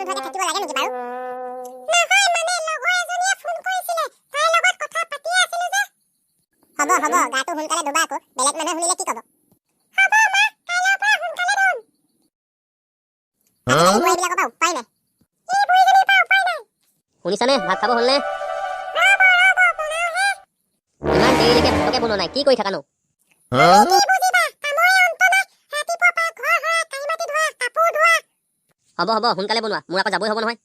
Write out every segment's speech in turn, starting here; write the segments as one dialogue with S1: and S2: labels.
S1: নোধোৱাকে থাকিব লাগে নেকি বাৰু? নহয় মানে লগৰ এজনীয়ে ফোন কৰিছিলে, তাইৰ লগত কথা পাতি আছিলো যে। হ'ব গাটো সোনকালে ধুবা আকৌ, বেলেগ মানুহে শুনিলে কি ক'ব? হ'ব মা, কাইলৈৰ পৰা সোনকালে ধুম। আজিকালি বোৱাৰীবিলাকৰ পৰা উপায় নাই। এই বুঢ়ীজনীৰ পৰা উপায় নাই।
S2: শুনিছানে? ভাত খাব হ'লনে?
S1: বনাওহে।
S2: ইমান দেৰিলৈকে ভাতকে বনোৱা নাই, কি কৰি থাকা নো?
S1: কি বুজিবা, কামৰে অন্ত নাই। ৰাতিপুৱাৰ পৰা ঘৰ সৰা, কাঁহী বাতি ধোৱা, কাপোৰ ধোৱা।
S2: হ'ব সোনকালে বনোৱা, মোৰ আকৌ যাবই হ'ব নহয়।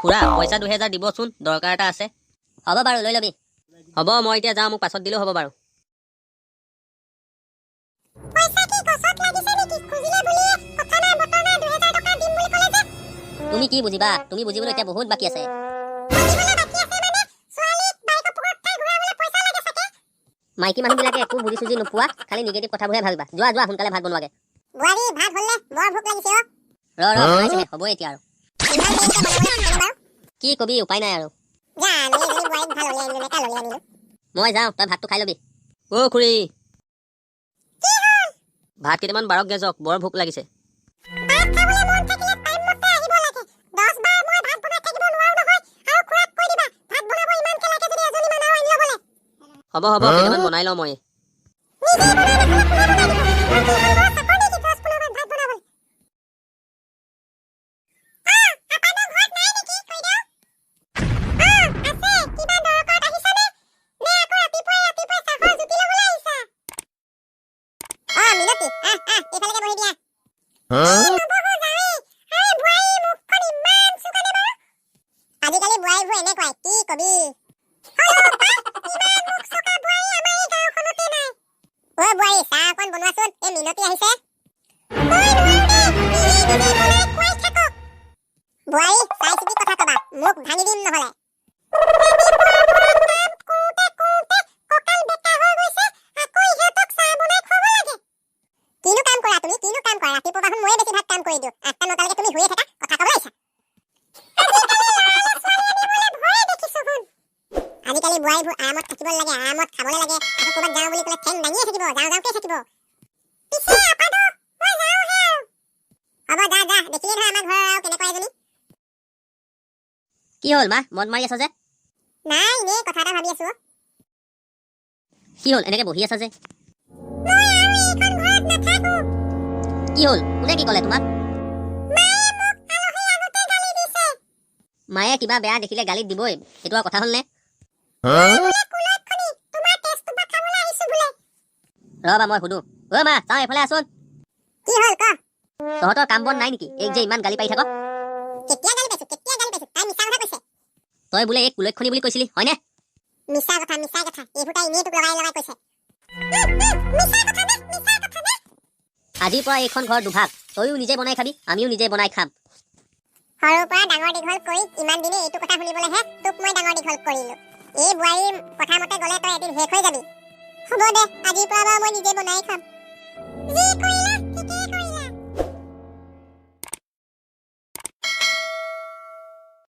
S3: খুৰা পইচা 2000 দিবচোন, দৰকাৰ এটা আছে।
S2: হ'ব বাৰু, লৈ ল'বি।
S3: হ'ব মই এতিয়া যাওঁ, মোক পাছত দিলেও হ'ব বাৰু।
S1: পইচা কি গছত লাগিছে নেকি? খুজিলে বুলিয়ে কথা নাই বতৰা নাই 2000 টকা দিম বুলি ক'লে যে।
S2: তুমি কি বুজিবা? তুমি বুজিবলৈ এতিয়া বহুত বাকী আছে।
S1: বুজিবলৈ বাকী আছে মানে ছোৱালীক বাইকৰ পকৰত উঠাই ঘূৰাবলৈ পইচা লাগে চাগে।
S2: মাইকী মানুহবিলাকে একো বুজি চুজি নোপোৱা, খালি নিগেটিভ কথাবোৰহে ভাবিবা। যোৱা সোনকালে ভাত বনোৱাগে।
S1: বোৱাৰী ভাত হ'লনে? বৰ ভোক লাগিছে অ'।
S2: বনাইছেহে, হ'ব এতিয়া আৰু।
S1: ইমান দেৰিলৈকে বনাবলৈ থাকেনে বাৰু?
S2: কি কবি, উপায় নাই আৰু।
S1: জানো এইজনী বোৱাৰীক ভাল উলিয়াই আনিলো নে কা উলিয়াই আনিলো।
S2: মই যাওঁ, তই ভাতটো খাই ল'বি।
S3: অ' খুৰী,
S1: কি হ'ল?
S3: ভাত কেইটামান বাৰকগে যাওক, বৰ ভোক লাগিছে।
S1: ভাত খাবলৈ মন থাকিলে টাইম মতে আহিব লাগে। 10 বাৰ মই ভাত বনাই থাকিব নোৱাৰো নহয়। আৰু খুৰাক কৈ দিবা, ভাত বনাব ইমানকে লাগে যদি এজনী মানুহ আনি ল'বলৈ।
S3: হ'ব কেইটামান বনাই লওঁ মই।
S1: নিজে বনাই নাখালে কোনে বনাই দিব? মই কি এখন ঘৰৰ চাকৰ নেকি 10-15 ভাত বনাবলৈ? আপানো ঘৰত নাই নেকি কৈদেউ? আছে। কিবা দৰকাৰত আহিছানে? নে আকৌ ৰাতিপুৱাই চাহৰ জুতি ল'বলৈ আহিছা? মিনতি, এইফালেকে বহি দিয়া। নবহো যাওঁৱেই। আৰে বোৱাৰী মুখখন ইমান চুকানে বাৰু? আজিকালি বোৱাৰীবোৰ এনেকুৱাই, কি কবি? ইমান মুখ চকা বোৱাৰী আমাৰ এই গাঁওখনতে নাই। অ' বোৱাৰী, চাহ অকণ বনোৱাচোন, এই মিনতি আহিছে। মই নোৱাৰো দেই, নিজে বনাই খুৱাই থাকক। বোৱাৰী, চাই চিতি কথা কবা, মুখ ভাঙি দিম নহ'লে। ৰাতিপুৱাৰ পৰা কাম কৰোঁতে কঁকাল বেকা হৈ গৈছে, আকৌ ইহঁতক চাহ বনাই খুৱাব লাগে। কিনো কাম কৰা তুমি, কিনো কাম কৰা? ৰাতিপুৱা পৰা ময়ে বেছি ভাত কাম কৰি দিওঁ। 8টা-9টালৈকে তুমি শুয়ে থাকা, কথা ক'ব আহিছা। আজিকালি বোৱাৰীবোৰ আৰামত থাকিব লাগে, আৰামত খাবলৈ লাগে, আকৌ ক'ৰবাত যাওঁ বুলি ক'লে ঠেং দাঙিয়ে থাকিব, যাওঁকে থাকিব। পিছে আপাদু, মই যাওঁহে আৰু। হ'ব যা, দেখিলে নহয় আমাৰ ঘৰৰ আৰু কেনেকুৱা এজনী।
S2: কি হ'ল মা, মন মাৰি আছা যে?
S1: নাই, এনেই কথা এটা ভাবি আছো।
S2: কি হ'ল এনেকে বহি আছা যে?
S1: মই আৰু এইখন ঘৰত নাথাকো।
S2: কি হ'ল, কোনে কি ক'লে তোমাক?
S1: মায়ে মোক আলহী আগতে গালি দিছে।
S2: মায়ে কিবা বেয়া দেখিলে গালিত দিবই, সেইটো আৰু কথা হ'ল নে?
S1: কুলক্ষণী, তোমাৰ তেজটোপা খাবলৈ আহিছো বোলে।
S2: ৰ'বা মই সুধো। অ' মা, চাওঁ এইফালে আছোন।
S1: কি হ'ল ক?
S2: তহঁতৰ কাম বন নাই নেকি? এই যে ইমান গালি পাৰি থাক।
S1: কেতিয়া গালি পাইছো? তাই মিছা কথা কৈছে।
S2: তই বোলে এই কুলক্ষণী বুলি কৈছিলি, হয়নে?
S1: মিছা কথা। এইবোৰ তাই এনেই তোক লগাই কৈছে। মিছা কথা নে?
S2: আজিৰ পৰা এইখন ঘৰ দুভাগ, তইও নিজে বনাই খাবি, আমিও নিজে বনাই খাম।
S1: সৰুৰ পৰা ডাঙৰ দীঘল কৰি ইমান দিনে এইটো কথা শুনিবলৈহে তোক মই ডাঙৰ দীঘল কৰিলো। এই বোৱাৰীৰ কথা মতে গ'লে তই এদিন শেষ হৈ যাবি। হ'ব দে, আজিৰ পৰা বাৰু মই নিজে বনাই খাম। যি কৰিলা